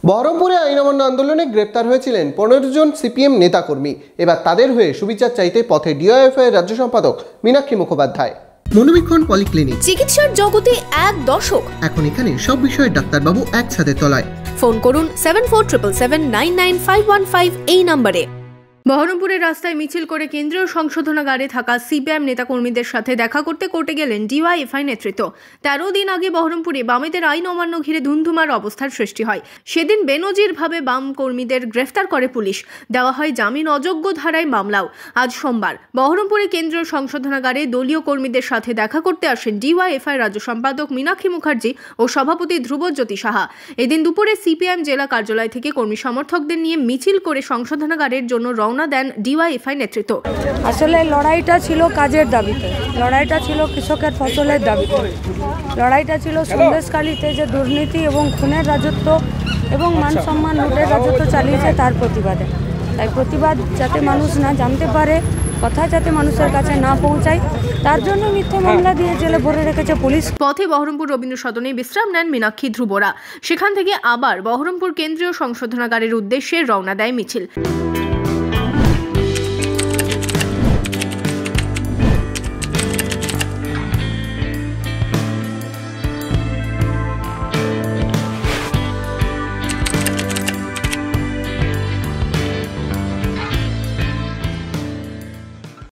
বহরমপুরে আইন অমান্য আন্দোলনে গ্রেপ্তার হয়েছিলেন 15 জন সিপিএম নেতাকর্মী। এবার তাদের হয়ে সুবিচার চাইতে পথে ডিওয়াইএফআই রাজ্য সম্পাদক মীনাক্ষী মুখোপাধ্যায়। মনোবীক্ষণ পলিক্লিনিক, চিকিৎসার জগতে এক দশক। এখন এখানে সব বিষয়ে ডাক্তারবাবু একসাথে তলায়। ফোন করুন 7477799515 এই নম্বরে। বহরমপুরের রাস্তায় মিছিল করে কেন্দ্রীয় সংশোধনাগারে থাকা সিপিএম নেতাকর্মীদের সাথে দেখা করতে কোর্টে গেলেন ডিওয়াইএফআই নেতৃত্ব। 13 দিন আগে বহরমপুরে বামেদের আইন অমান্য ঘিরে ধুন্ধুমার অবস্থার সৃষ্টি হয়। সেদিন বেনজিরভাবে বাম কর্মীদের গ্রেফতার করে পুলিশ, দেওয়া হয় জামিন অযোগ্য ধারায় মামলাও। আজ সোমবার বহরমপুরে কেন্দ্রীয় সংশোধনাগারে দলীয় কর্মীদের সাথে দেখা করতে আসেন ডিওয়াইএফআই রাজ্য সম্পাদক মীনাক্ষী মুখার্জি ও সভাপতি ধ্রুবজ্যোতি সাহা। এদিন দুপুরে সিপিএম জেলা কার্যালয় থেকে কর্মী সমর্থকদের নিয়ে মিছিল করে সংশোধনাগারের জন্য রওনা দেন ডিওয়াইএফআই নেতৃত্ব। আসলে লড়াইটা ছিল কাজের দাবিতে, লড়াইটা ছিল কৃষকের ফসলের দাবিতে, লড়াইটা ছিল সন্দেশখালীতে যে দুর্নীতি এবং খুনের রাজত্ব এবং মান সম্মান লুটের রাজত্ব চালিয়েছে তার প্রতিবাদে। তাই প্রতিবাদ যাতে মানুষ না জানতে পারে, কথা যাতে মানুষের কাছে না পৌঁছায়, তার জন্য মিথ্যা মামলা দিয়ে জেলে ভরে রেখেছে পুলিশ। পথে বহরমপুর রবীন্দ্র সদনে বিশ্রাম নেন মীনাক্ষী, ধ্রুবরা। সেখান থেকে আবার বহরমপুর কেন্দ্রীয় সংশোধনাগারের উদ্দেশ্যে রওনা দেয় মিছিল।